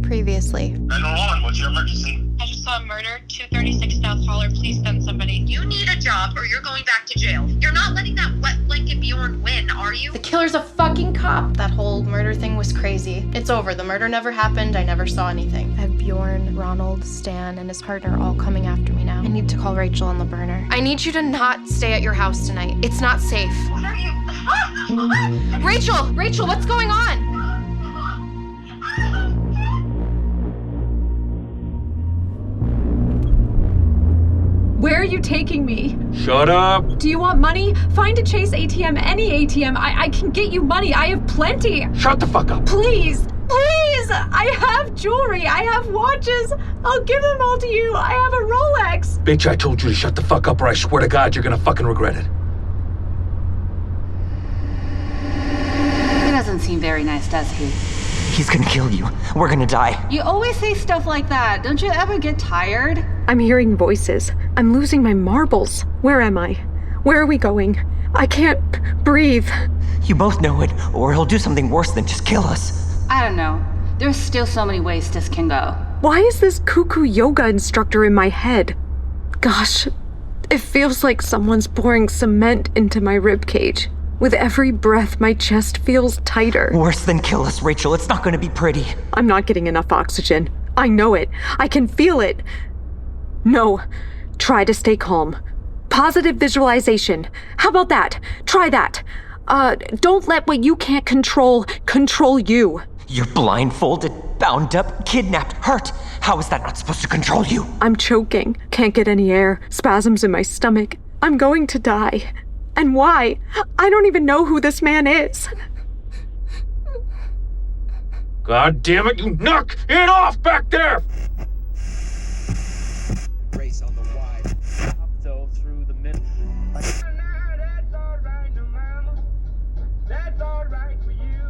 previously. 911, what's your emergency? I just saw a murder, 236 South Holler. Please send somebody. You need a job or you're going back to jail. You're not letting that wet blanket Bjorn win, are you? The killer's a fucking cop. That whole murder thing was crazy. It's over. The murder never happened. I never saw anything. I have Bjorn, Ronald, Stan, and his partner all coming after me now. I need to call Rachel on the burner. I need you to not stay at your house tonight. It's not safe. What are you? Rachel, what's going on? Where are you taking me? Shut up! Do you want money? Find a Chase ATM, any ATM. I can get you money. I have plenty. Shut the fuck up! Please! I have jewelry. I have watches. I'll give them all to you. I have a Rolex. Bitch, I told you to shut the fuck up or I swear to God you're gonna fucking regret it. He doesn't seem very nice, does he? He's gonna kill you. We're gonna die. You always say stuff like that. Don't you ever get tired? I'm hearing voices. I'm losing my marbles. Where am I? Where are we going? I can't breathe. You both know it, or he'll do something worse than just kill us. I don't know. There's still so many ways this can go. Why is this cuckoo yoga instructor in my head? Gosh, it feels like someone's pouring cement into my ribcage. With every breath, my chest feels tighter. Worse than kill us, Rachel. It's not gonna be pretty. I'm not getting enough oxygen. I know it. I can feel it. No. Try to stay calm. Positive visualization. How about that? Try that. Don't let what you can't control you. You're blindfolded, bound up, kidnapped, hurt. How is that not supposed to control you? I'm choking. Can't get any air. Spasms in my stomach. I'm going to die. And why? I don't even know who this man is. God damn it, you knock it off back there! Race on the wide. Up though through the middle. That's all right, no mama. That's all right for you.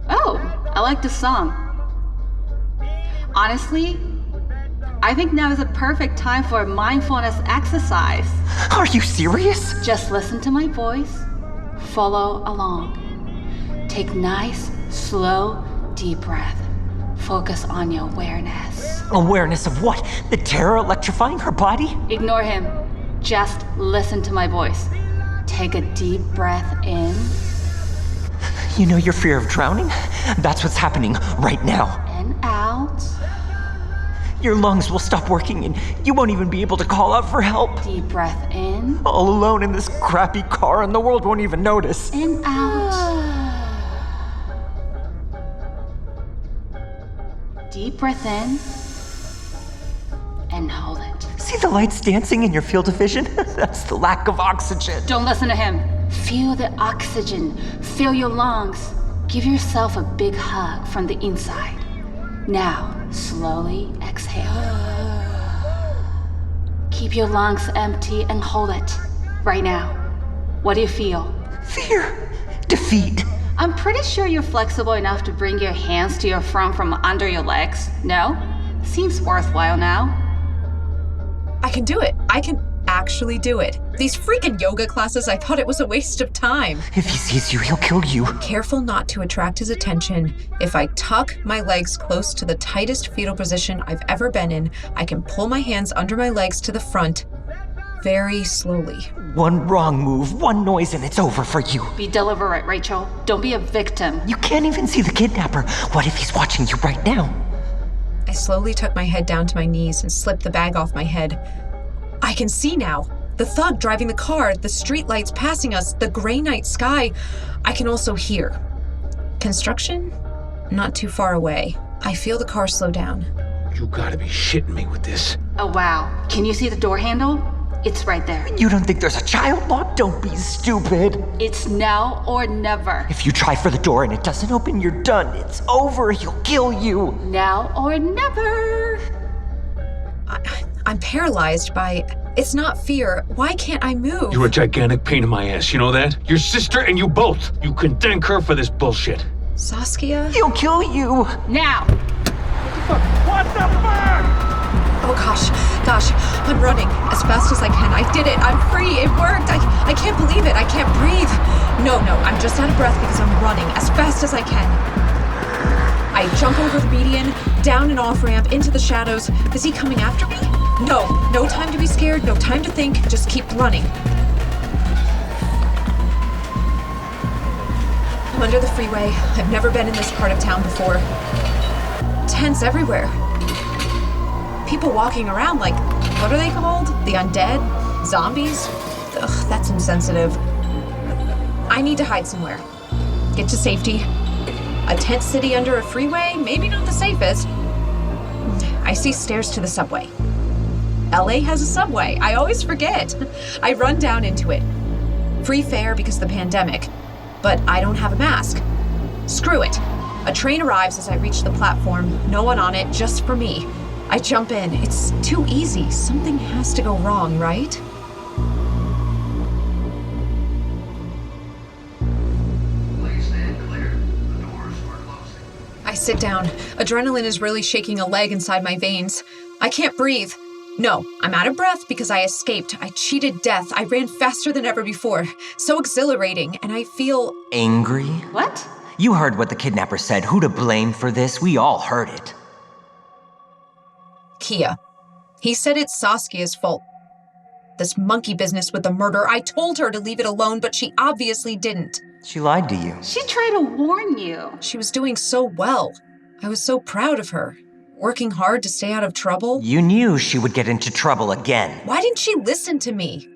Oh, I like the song. Honestly, I think now is a perfect time for a mindfulness exercise. Are you serious? Just listen to my voice. Follow along. Take nice, slow, deep breath. Focus on your awareness. Awareness of what? The terror electrifying her body? Ignore him. Just listen to my voice. Take a deep breath in. You know your fear of drowning? That's what's happening right now. And out. Your lungs will stop working and you won't even be able to call out for help. Deep breath in. All alone in this crappy car and the world won't even notice. And out. Deep breath in. And hold it. See the lights dancing in your field of vision? That's the lack of oxygen. Don't listen to him. Feel the oxygen. Fill your lungs. Give yourself a big hug from the inside. Now, slowly exhale. Keep your lungs empty and hold it. Right now. What do you feel? Fear. Defeat. I'm pretty sure you're flexible enough to bring your hands to your front from under your legs. No? Seems worthwhile now. I can do it. I can actually do it. These freaking yoga classes, I thought it was a waste of time. If he sees you, he'll kill you. Careful not to attract his attention. If I tuck my legs close to the tightest fetal position I've ever been in, I can pull my hands under my legs to the front very slowly. One wrong move, one noise, and it's over for you. Be deliberate, Rachel. Don't be a victim. You can't even see the kidnapper. What if he's watching you right now? I slowly tuck my head down to my knees and slip the bag off my head. I can see now. The thug driving the car, the streetlights passing us, the gray night sky. I can also hear. Construction? Not too far away. I feel the car slow down. You gotta be shitting me with this. Oh, wow. Can you see the door handle? It's right there. You don't think there's a child lock? Don't be stupid. It's now or never. If you try for the door and it doesn't open, you're done. It's over. He'll kill you. Now or never. I'm paralyzed by... It's not fear. Why can't I move? You're a gigantic pain in my ass, you know that? Your sister and you both. You can thank her for this bullshit. Saskia? He'll kill you. Now. What the fuck? Oh gosh, I'm running as fast as I can. I did it, I'm free, it worked. I can't believe it, I can't breathe. No, I'm just out of breath because I'm running as fast as I can. I jump over the median, Down an off-ramp, into the shadows. Is he coming after me? No time to be scared, no time to think, just keep running. I'm under the freeway. I've never been in this part of town before. Tents everywhere. People walking around like, what are they called? The undead? Zombies? Ugh, that's insensitive. I need to hide somewhere. Get to safety. A tent city under a freeway? Maybe not the safest. I see stairs to the subway. LA has a subway. I always forget. I run down into it. Free fare because of the pandemic, but I don't have a mask. Screw it. A train arrives as I reach the platform. No one on it, just for me. I jump in. It's too easy. Something has to go wrong, right? Please stand clear. The doors are closing. I sit down. Adrenaline is really shaking a leg inside my veins. I can't breathe. No, I'm out of breath because I escaped. I cheated death. I ran faster than ever before. So exhilarating, and I feel... Angry? What? You heard what the kidnapper said. Who to blame for this? We all heard it. Kia. He said it's Saskia's fault. This monkey business with the murder, I told her to leave it alone, but she obviously didn't. She lied to you. She tried to warn you. She was doing so well. I was so proud of her. Working hard to stay out of trouble. You knew she would get into trouble again. Why didn't she listen to me?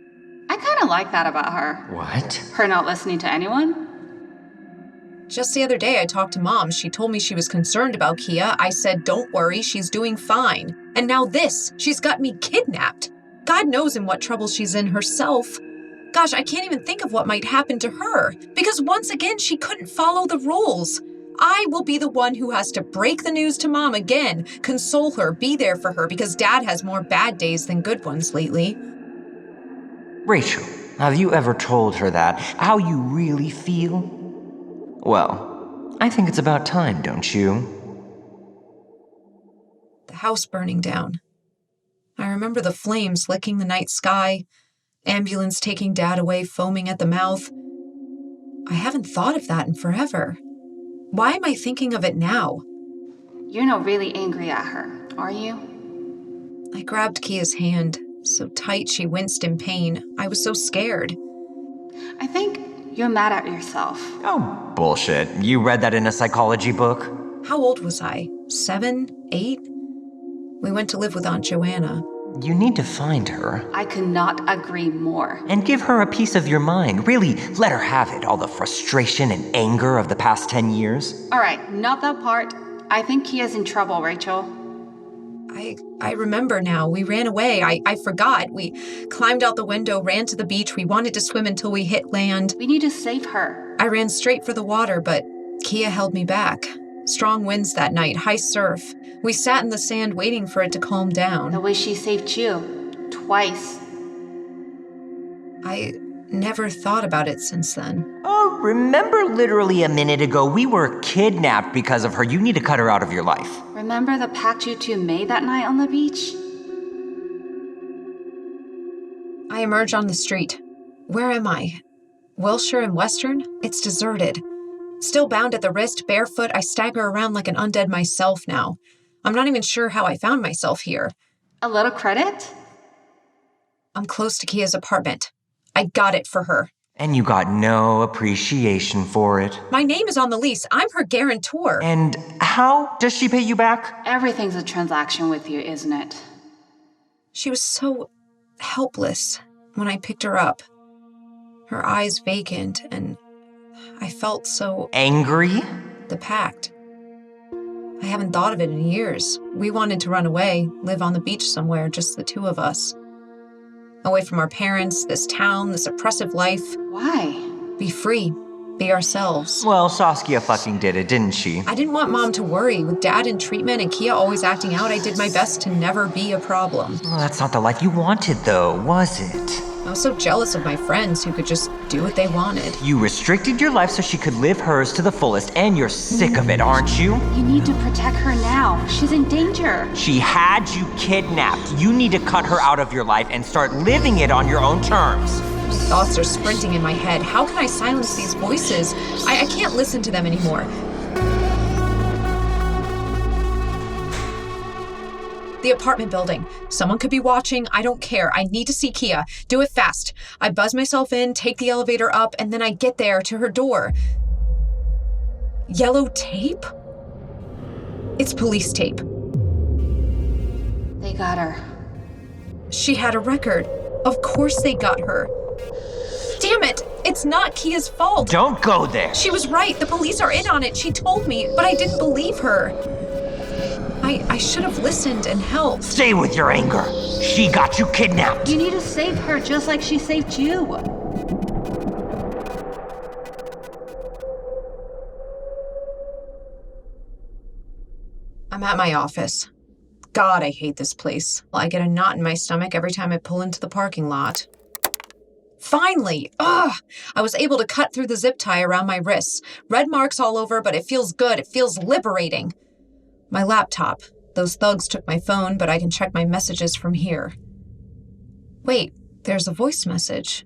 I kind of like that about her. What? Her not listening to anyone? Just the other day, I talked to Mom. She told me she was concerned about Kia. I said, don't worry, she's doing fine. And now this, she's got me kidnapped. God knows in what trouble she's in herself. Gosh, I can't even think of what might happen to her. Because once again, she couldn't follow the rules. I will be the one who has to break the news to Mom again, console her, be there for her, because Dad has more bad days than good ones lately. Rachel, have you ever told her that? How you really feel? Well, I think it's about time, don't you? The house burning down. I remember the flames licking the night sky, ambulance taking Dad away, foaming at the mouth. I haven't thought of that in forever. Why am I thinking of it now? You're not really angry at her, are you? I grabbed Kia's hand, so tight she winced in pain. I was so scared. I think you're mad at yourself. Oh, bullshit. You read that in a psychology book? How old was I? 7? 8? We went to live with Aunt Joanna. You need to find her. I could not agree more. And give her a piece of your mind. Really, let her have it, all the frustration and anger of the past 10 years. All right, not that part. I think Kia's in trouble, Rachel. I remember now. We ran away. I forgot. We climbed out the window, ran to the beach. We wanted to swim until we hit land. We need to save her. I ran straight for the water, but Kia held me back. Strong winds that night, high surf. We sat in the sand waiting for it to calm down. The way she saved you. Twice. I never thought about it since then. Oh, remember literally a minute ago, we were kidnapped because of her. You need to cut her out of your life. Remember the pact you two made that night on the beach? I emerge on the street. Where am I? Wilshire and Western? It's deserted. Still bound at the wrist, barefoot, I stagger around like an undead myself now. I'm not even sure how I found myself here. A little credit? I'm close to Kia's apartment. I got it for her. And you got no appreciation for it. My name is on the lease. I'm her guarantor. And how does she pay you back? Everything's a transaction with you, isn't it? She was so helpless when I picked her up. Her eyes vacant, and I felt so... Angry? The pact. I haven't thought of it in years. We wanted to run away, live on the beach somewhere, just the two of us. Away from our parents, this town, this oppressive life. Why? Be free. Be ourselves. Well, Saskia fucking did it, didn't she? I didn't want Mom to worry. With Dad in treatment and Kia always acting out, I did my best to never be a problem. Well, that's not the life you wanted, though, was it? I was so jealous of my friends who could just do what they wanted. You restricted your life so she could live hers to the fullest, and you're sick of it, aren't you? You need to protect her now. She's in danger. She had you kidnapped. You need to cut her out of your life and start living it on your own terms. Thoughts are sprinting in my head. How can I silence these voices? I can't listen to them anymore. The apartment building. Someone could be watching. I don't care. I need to see Kia. Do it fast. I buzz myself in, take the elevator up, and then I get there to her door. Yellow tape? It's police tape. They got her. She had a record. Of course they got her. Damn it! It's not Kia's fault. Don't go there. She was right. The police are in on it. She told me, but I didn't believe her. I should have listened and helped. Stay with your anger. She got you kidnapped. You need to save her just like she saved you. I'm at my office. God, I hate this place. I get a knot in my stomach every time I pull into the parking lot. Finally! Ugh! I was able to cut through the zip tie around my wrists. Red marks all over, but it feels good. It feels liberating. My laptop. Those thugs took my phone, but I can check my messages from here. Wait, there's a voice message.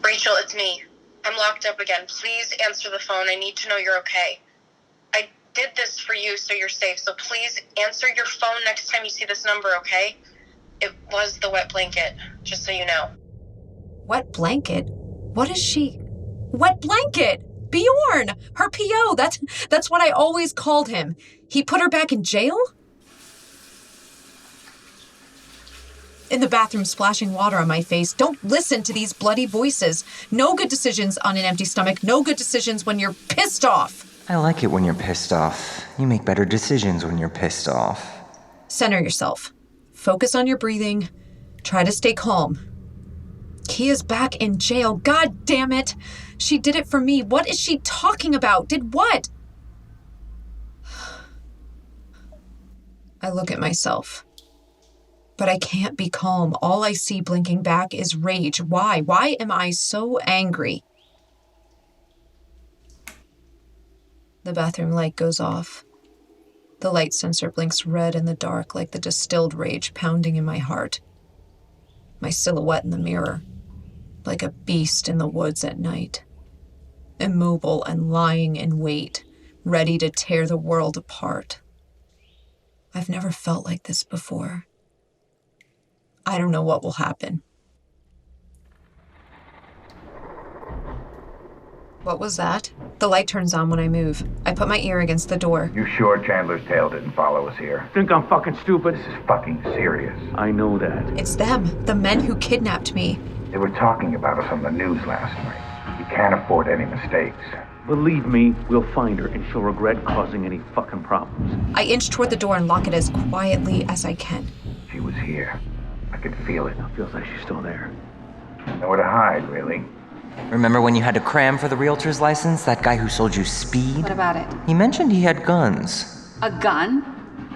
Rachel, it's me. I'm locked up again. Please answer the phone. I need to know you're okay. I did this for you so you're safe, so please answer your phone next time you see this number, okay? It was the wet blanket, just so you know. Wet blanket? What is she? Wet blanket! Bjorn! Her PO! That's what I always called him. He put her back in jail? In the bathroom, splashing water on my face. Don't listen to these bloody voices. No good decisions on an empty stomach. No good decisions when you're pissed off. I like it when you're pissed off. You make better decisions when you're pissed off. Center yourself. Focus on your breathing. Try to stay calm. Kia's back in jail. God damn it. She did it for me. What is she talking about? Did what? I look at myself. But I can't be calm. All I see blinking back is rage. Why? Why am I so angry? The bathroom light goes off. The light sensor blinks red in the dark like the distilled rage pounding in my heart. My silhouette in the mirror, like a beast in the woods at night. Immobile and lying in wait, ready to tear the world apart. I've never felt like this before. I don't know what will happen. What was that? The light turns on when I move. I put my ear against the door. You sure Chandler's tail didn't follow us here? Think I'm fucking stupid? This is fucking serious. I know that. It's them, the men who kidnapped me. They were talking about us on the news last night. You can't afford any mistakes. Believe me, we'll find her and she'll regret causing any fucking problems. I inch toward the door and lock it as quietly as I can. She was here. I could feel it. It feels like she's still there. Nowhere to hide, really. Remember when you had to cram for the realtor's license? That guy who sold you speed? What about it? He mentioned he had guns. A gun?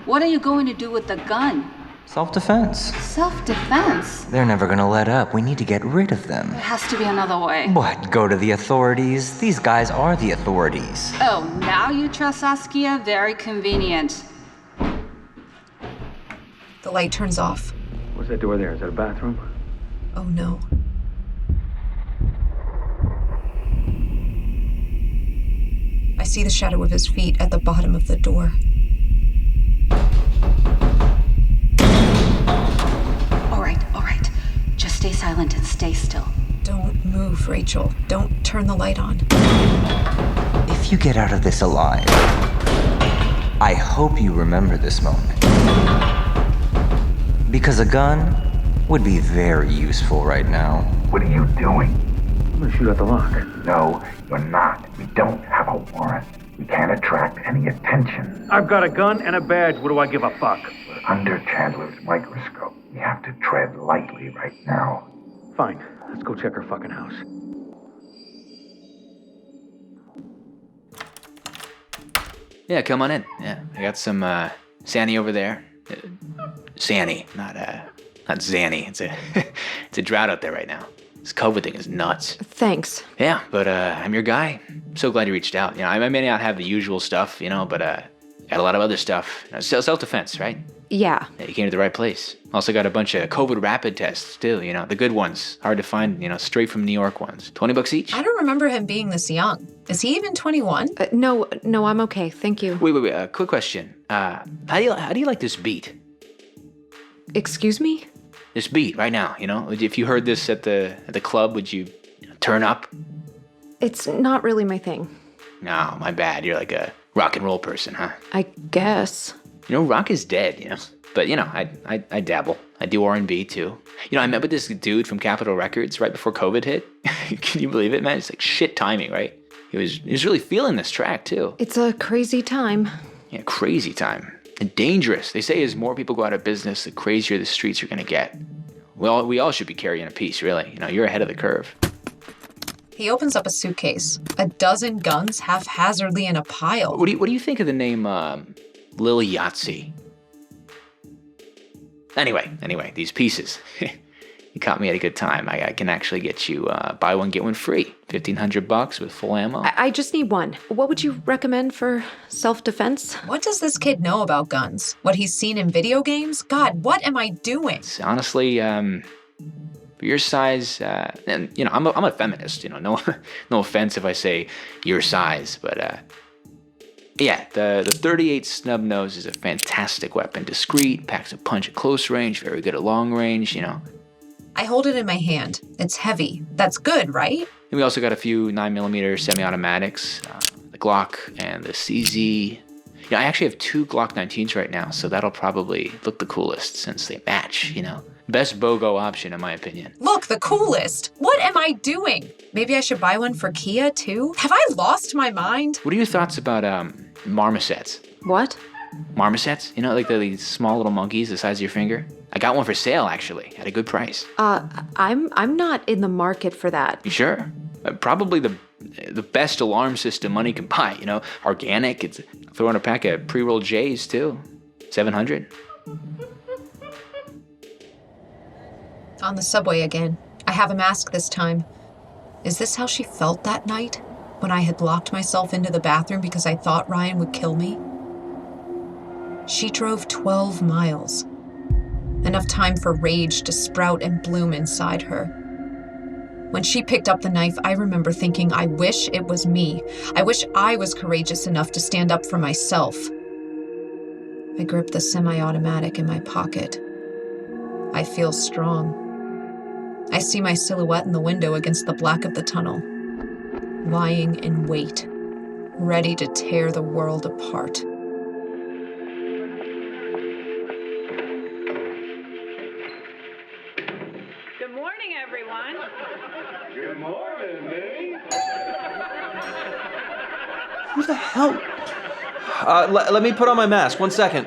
What are you going to do with the gun? Self-defense. Self-defense? They're never gonna let up. We need to get rid of them. There has to be another way. What? Go to the authorities? These guys are the authorities. Oh, now you trust Saskia? Very convenient. The light turns off. What's that door there? Is that a bathroom? Oh no. I see the shadow of his feet at the bottom of the door. All right. Just stay silent and stay still. Don't move, Rachel. Don't turn the light on. If you get out of this alive, I hope you remember this moment. Because a gun would be very useful right now. What are you doing? I'm gonna shoot out the lock. No, you're not. We don't have a warrant. We can't attract any attention. I've got a gun and a badge. What do I give a fuck? We're under Chandler's microscope. We have to tread lightly right now. Fine. Let's go check her fucking house. Yeah, come on in. Yeah, I got some Zanny over there. Zanny, not Zanny. It's a drought out there right now. This COVID thing is nuts. Thanks. Yeah, but I'm your guy. I'm so glad you reached out. You know, I may not have the usual stuff, you know, but got a lot of other stuff. You know, self-defense, right? Yeah. You came to the right place. Also got a bunch of COVID rapid tests too, you know, the good ones. Hard to find, you know, straight from New York ones. $20 each? I don't remember him being this young. Is he even 21? No, I'm okay. Thank you. Wait. Quick question. How do you like this beat? Excuse me? This beat right now, you know? If you heard this at the club, would you turn up? It's not really my thing. No, my bad. You're like a rock and roll person, huh? I guess. You know, rock is dead, you know? But, you know, I dabble. I do R&B, too. You know, I met with this dude from Capitol Records right before COVID hit. Can you believe it, man? It's like shit timing, right? He was really feeling this track, too. It's a crazy time. Yeah, crazy time. And dangerous. They say as more people go out of business, the crazier the streets are going to get. Well, we all should be carrying a piece, really. You know, you're ahead of the curve. He opens up a suitcase. A dozen guns haphazardly in a pile. What do you think of the name Lil Yahtzee? Anyway, these pieces. You caught me at a good time. I can actually get you buy one, get one free. $1,500 with full ammo. I just need one. What would you recommend for self-defense? What does this kid know about guns? What he's seen in video games? God, what am I doing? Honestly, for your size, and you know, I'm a feminist. You know, no offense if I say your size, but yeah, the 38 snub nose is a fantastic weapon. Discreet, packs a punch at close range, very good at long range. You know. I hold it in my hand. It's heavy. That's good, right? And we also got a few 9mm semi-automatics, the Glock and the CZ. Yeah, I actually have 2 Glock 19s right now, so that'll probably look the coolest since they match, you know. Best BOGO option, in my opinion. Look, the coolest. What am I doing? Maybe I should buy one for Kia, too? Have I lost my mind? What are your thoughts about marmosets? What? Marmosets? You know, like these small little monkeys the size of your finger? I got one for sale, actually, at a good price. I'm not in the market for that. You sure? Probably the best alarm system money can buy, you know? Organic, it's throw in a pack of pre-rolled J's, too. $700. On the subway again. I have a mask this time. Is this how she felt that night? When I had locked myself into the bathroom because I thought Ryan would kill me? She drove 12 miles. Enough time for rage to sprout and bloom inside her. When she picked up the knife, I remember thinking, I wish it was me. I wish I was courageous enough to stand up for myself. I grip the semi-automatic in my pocket. I feel strong. I see my silhouette in the window against the black of the tunnel, lying in wait, ready to tear the world apart. Good morning, everyone. Good morning, baby. Who the hell? Let me put on my mask. 1 second.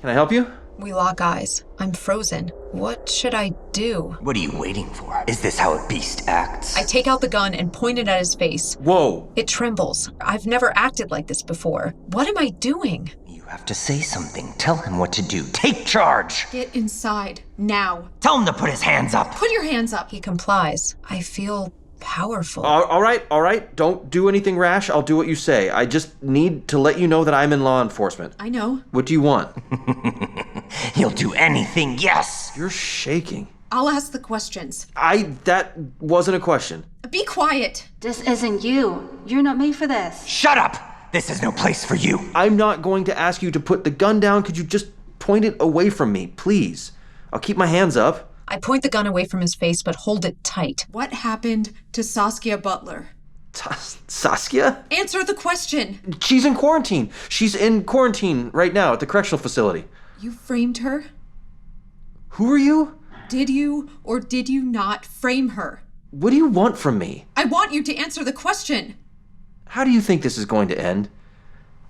Can I help you? We lock eyes. I'm frozen. What should I do? What are you waiting for? Is this how a beast acts? I take out the gun and point it at his face. Whoa! It trembles. I've never acted like this before. What am I doing? You have to say something. Tell him what to do. Take charge! Get inside. Now. Tell him to put his hands up! Put your hands up. He complies. I feel powerful. All right. Don't do anything rash. I'll do what you say. I just need to let you know that I'm in law enforcement. I know. What do you want? He'll do anything, yes! You're shaking. I'll ask the questions. That wasn't a question. Be quiet. This isn't you. You're not made for this. Shut up! This is no place for you. I'm not going to ask you to put the gun down. Could you just point it away from me, please? I'll keep my hands up. I point the gun away from his face, but hold it tight. What happened to Saskia Butler? Saskia? Answer the question. She's in quarantine. She's in quarantine right now at the correctional facility. You framed her? Who are you? Did you or did you not frame her? What do you want from me? I want you to answer the question. How do you think this is going to end?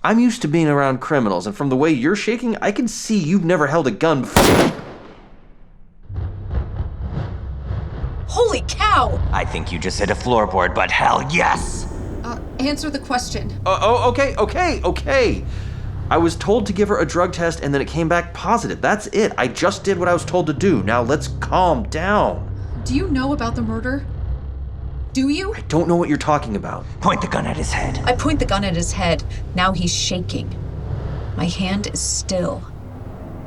I'm used to being around criminals, and from the way you're shaking, I can see you've never held a gun before. Holy cow! I think you just hit a floorboard, but hell yes! Answer the question. Okay. I was told to give her a drug test and then it came back positive. That's it. I just did what I was told to do. Now let's calm down. Do you know about the murder? Do you? I don't know what you're talking about. Point the gun at his head. I point the gun at his head. Now he's shaking. My hand is still.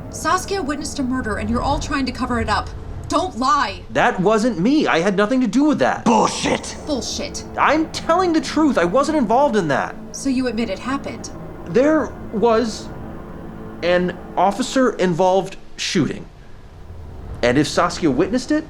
Saskia witnessed a murder and you're all trying to cover it up. Don't lie! That wasn't me. I had nothing to do with that. Bullshit! Bullshit. I'm telling the truth. I wasn't involved in that. So you admit it happened? There was an officer-involved shooting. And if Saskia witnessed it,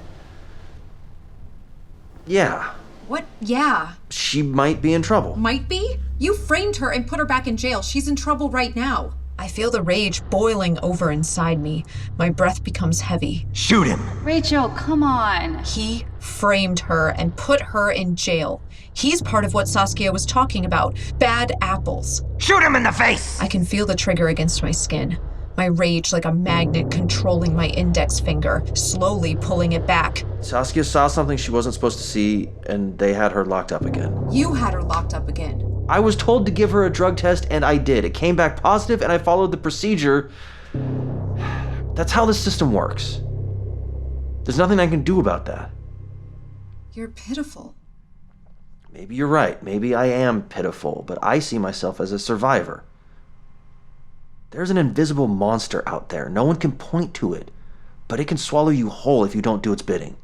yeah. What? Yeah. She might be in trouble. Might be? You framed her and put her back in jail. She's in trouble right now. I feel the rage boiling over inside me. My breath becomes heavy. Shoot him! Rachel, come on. He framed her and put her in jail. He's part of what Saskia was talking about. Bad apples. Shoot him in the face! I can feel the trigger against my skin. My rage like a magnet controlling my index finger, slowly pulling it back. Saskia saw something she wasn't supposed to see, and they had her locked up again. You had her locked up again. I was told to give her a drug test, and I did. It came back positive, and I followed the procedure. That's how the system works. There's nothing I can do about that. You're pitiful. Maybe you're right. Maybe I am pitiful, but I see myself as a survivor. There's an invisible monster out there. No one can point to it, but it can swallow you whole if you don't do its bidding.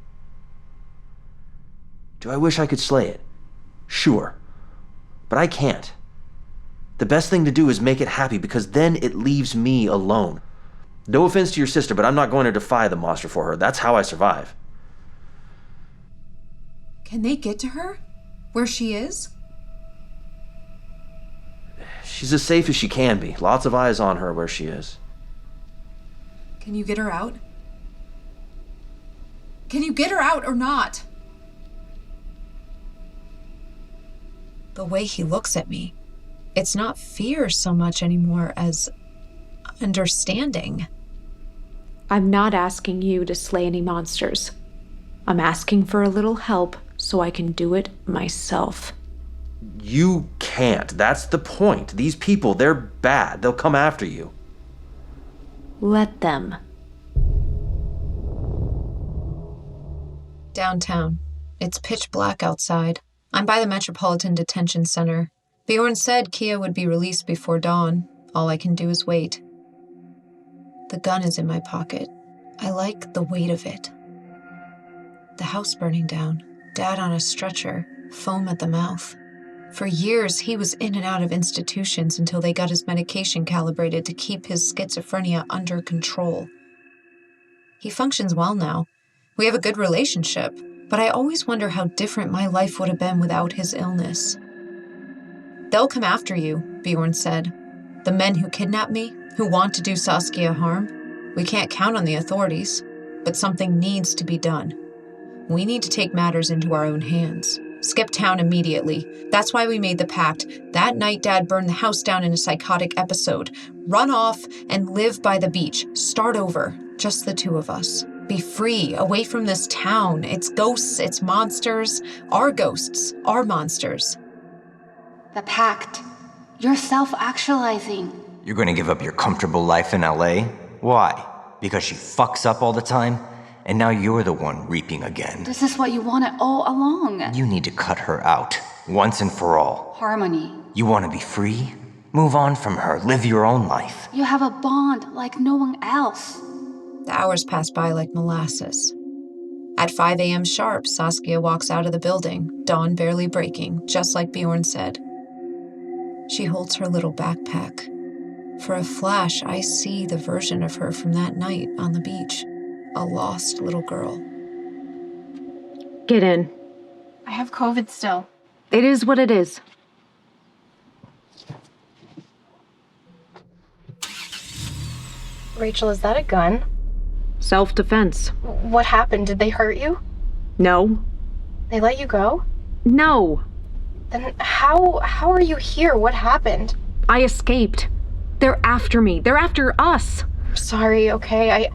Do I wish I could slay it? Sure. But I can't. The best thing to do is make it happy, because then it leaves me alone. No offense to your sister, but I'm not going to defy the monster for her. That's how I survive. Can they get to her? Where she is? She's as safe as she can be. Lots of eyes on her where she is. Can you get her out? Can you get her out or not? The way he looks at me, it's not fear so much anymore as understanding. I'm not asking you to slay any monsters. I'm asking for a little help so I can do it myself. You can't. That's the point. These people, they're bad. They'll come after you. Let them. Downtown. It's pitch black outside. I'm by the Metropolitan Detention Center. Bjorn said Kia would be released before dawn. All I can do is wait. The gun is in my pocket. I like the weight of it. The house burning down. Dad on a stretcher. Foam at the mouth. For years, he was in and out of institutions until they got his medication calibrated to keep his schizophrenia under control. He functions well now. We have a good relationship, but I always wonder how different my life would have been without his illness. They'll come after you, Bjorn said. The men who kidnap me, who want to do Saskia harm. We can't count on the authorities, but something needs to be done. We need to take matters into our own hands. Skip town immediately. That's why we made the pact. That night, Dad burned the house down in a psychotic episode. Run off and live by the beach. Start over. Just the two of us. Be free, away from this town. It's ghosts, it's monsters. Our ghosts, our monsters. The pact. You're self-actualizing. You're gonna give up your comfortable life in LA? Why? Because she fucks up all the time? And now you're the one reaping again. This is what you wanted all along. You need to cut her out, once and for all. Harmony. You want to be free? Move on from her, live your own life. You have a bond like no one else. The hours pass by like molasses. At 5 a.m. sharp, Saskia walks out of the building, dawn barely breaking, just like Bjorn said. She holds her little backpack. For a flash, I see the version of her from that night on the beach. A lost little girl. Get in. I have COVID still. It is what it is. Rachel, is that a gun? Self-defense. What happened? Did they hurt you? No. They let you go? No. Then how are you here? What happened? I escaped. They're after me. They're after us. Sorry, okay?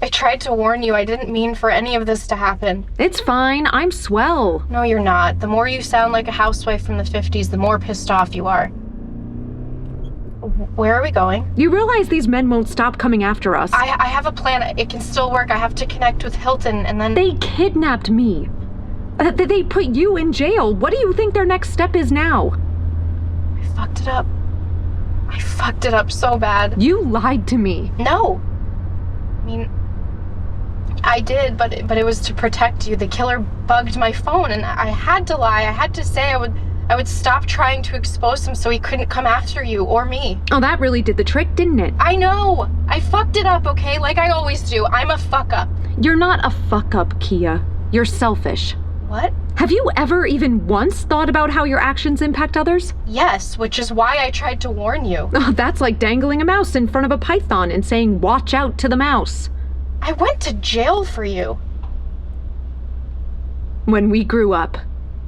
I tried to warn you. I didn't mean for any of this to happen. It's fine. I'm swell. No, you're not. The more you sound like a housewife from the 50s, the more pissed off you are. Where are we going? You realize these men won't stop coming after us. I have a plan. It can still work. I have to connect with Hilton and then... They kidnapped me. They put you in jail. What do you think their next step is now? I fucked it up. I fucked it up so bad. You lied to me. No. I mean, I did, but it was to protect you. The killer bugged my phone, and I had to lie. I had to say I would stop trying to expose him so he couldn't come after you or me. Oh, that really did the trick, didn't it? I know. I fucked it up, okay? Like I always do. I'm a fuck-up. You're not a fuck-up, Kia. You're selfish. What? Have you ever even once thought about how your actions impact others? Yes, which is why I tried to warn you. Oh, that's like dangling a mouse in front of a python and saying, watch out to the mouse. I went to jail for you. When we grew up,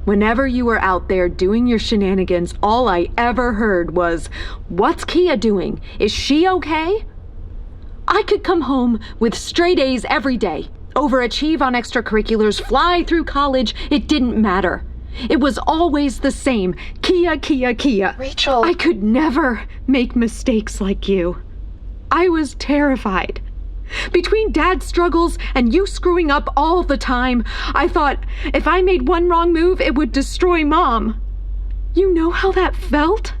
whenever you were out there doing your shenanigans, all I ever heard was, what's Kia doing? Is she okay? I could come home with straight A's every day, overachieve on extracurriculars, fly through college, it didn't matter. It was always the same, Kia, Kia, Kia. Rachel. I could never make mistakes like you. I was terrified. Between Dad's struggles and you screwing up all the time, I thought if I made one wrong move, it would destroy Mom. You know how that felt?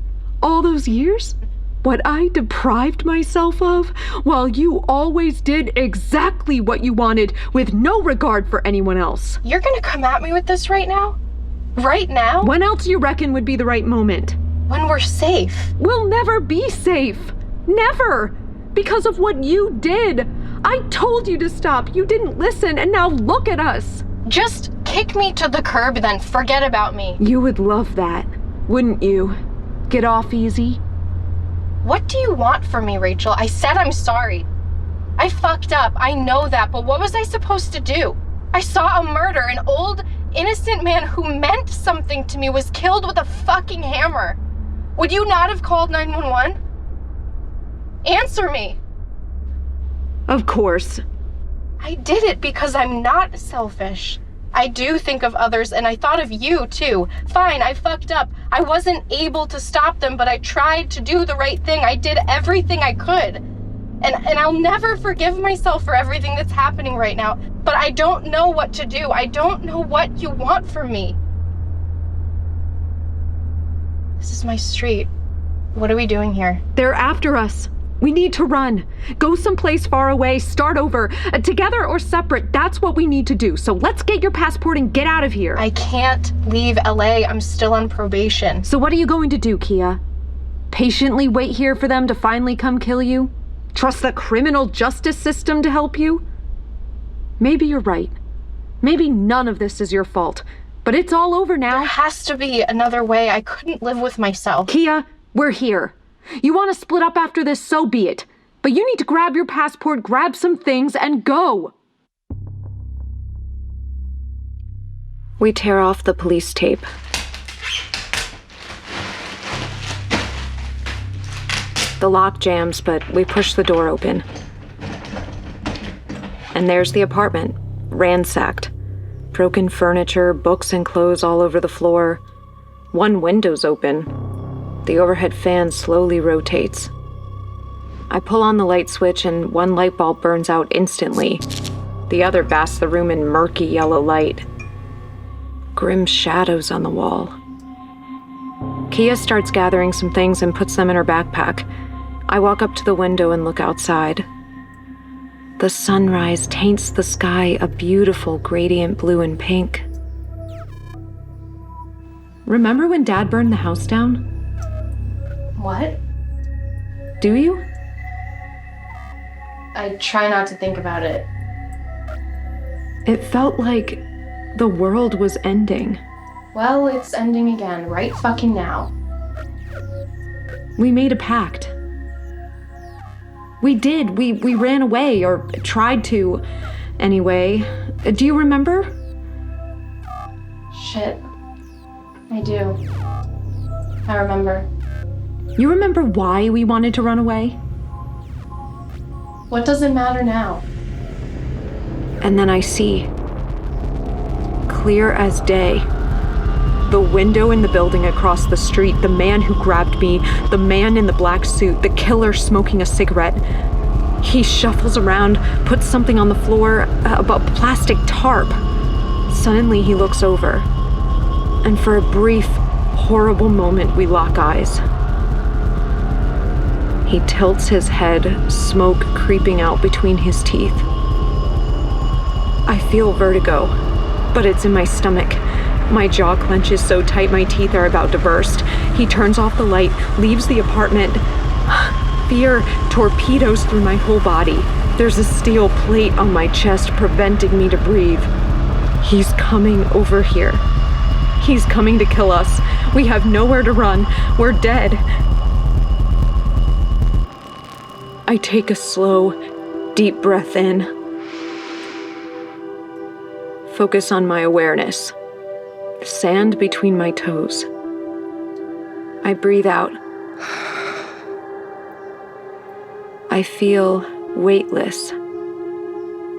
All those years? What I deprived myself of, while you always did exactly what you wanted with no regard for anyone else. You're gonna come at me with this right now? Right now? When else you reckon would be the right moment? When we're safe. We'll never be safe. Never. Because of what you did. I told you to stop. You didn't listen, and now look at us. Just kick me to the curb, then forget about me. You would love that, wouldn't you? Get off easy. What do you want from me, Rachel? I said I'm sorry. I fucked up, I know that, but what was I supposed to do? I saw a murder. An old, innocent man who meant something to me was killed with a fucking hammer. Would you not have called 911? Answer me. Of course. I did it because I'm not selfish. I do think of others, and I thought of you, too. Fine, I fucked up. I wasn't able to stop them, but I tried to do the right thing. I did everything I could. And I'll never forgive myself for everything that's happening right now. But I don't know what to do. I don't know what you want from me. This is my street. What are we doing here? They're after us. We need to run. Go someplace far away, start over. Together or separate, that's what we need to do. So let's get your passport and get out of here. I can't leave LA. I'm still on probation. So what are you going to do, Kia? Patiently wait here for them to finally come kill you? Trust the criminal justice system to help you? Maybe you're right. Maybe none of this is your fault. But it's all over now. There has to be another way. I couldn't live with myself. Kia, we're here. You want to split up after this, so be it. But you need to grab your passport, grab some things, and go. We tear off the police tape. The lock jams, but we push the door open. And there's the apartment, ransacked. Broken furniture, books and clothes all over the floor. One window's open. The overhead fan slowly rotates. I pull on the light switch and one light bulb burns out instantly. The other basks the room in murky yellow light. Grim shadows on the wall. Kia starts gathering some things and puts them in her backpack. I walk up to the window and look outside. The sunrise taints the sky a beautiful gradient blue and pink. Remember when Dad burned the house down? What? Do you? I try not to think about it. It felt like the world was ending. Well, it's ending again, right fucking now. We made a pact. We did. We ran away, or tried to. Anyway, do you remember? Shit. I do. I remember. You remember why we wanted to run away? What does it matter now? And then I see, clear as day, the window in the building across the street, the man who grabbed me, the man in the black suit, the killer smoking a cigarette. He shuffles around, puts something on the floor, a plastic tarp. Suddenly he looks over, and for a brief, horrible moment we lock eyes. He tilts his head, smoke creeping out between his teeth. I feel vertigo, but it's in my stomach. My jaw clenches so tight my teeth are about to burst. He turns off the light, leaves the apartment. Fear torpedoes through my whole body. There's a steel plate on my chest preventing me to breathe. He's coming over here. He's coming to kill us. We have nowhere to run. We're dead. I take a slow, deep breath in. Focus on my awareness. Sand between my toes. I breathe out. I feel weightless,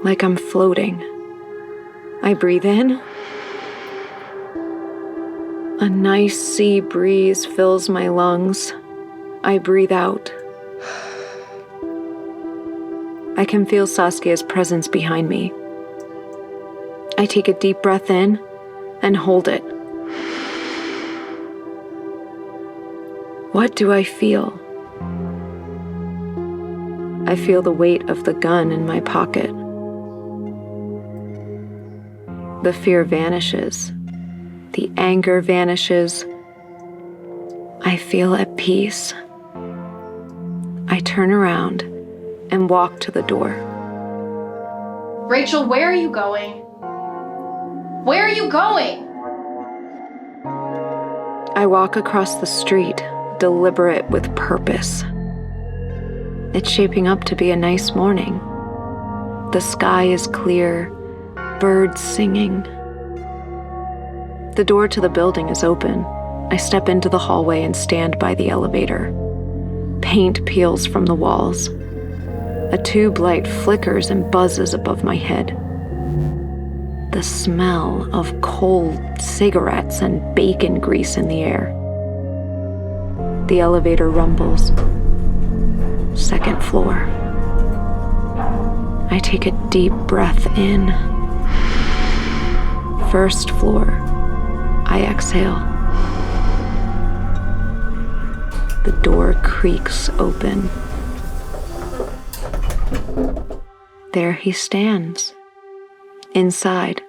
like I'm floating. I breathe in. A nice sea breeze fills my lungs. I breathe out. I can feel Saskia's presence behind me. I take a deep breath in and hold it. What do I feel? I feel the weight of the gun in my pocket. The fear vanishes. The anger vanishes. I feel at peace. I turn around and walk to the door. Rachel, where are you going? Where are you going? I walk across the street, deliberate with purpose. It's shaping up to be a nice morning. The sky is clear, birds singing. The door to the building is open. I step into the hallway and stand by the elevator. Paint peels from the walls. A tube light flickers and buzzes above my head. The smell of cold cigarettes and bacon grease in the air. The elevator rumbles. Second floor. I take a deep breath in. First floor. I exhale. The door creaks open. There he stands. Inside.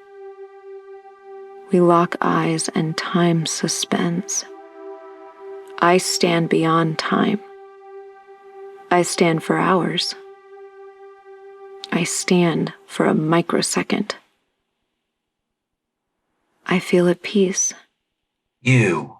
We lock eyes and time suspends. I stand beyond time. I stand for hours. I stand for a microsecond. I feel at peace. You.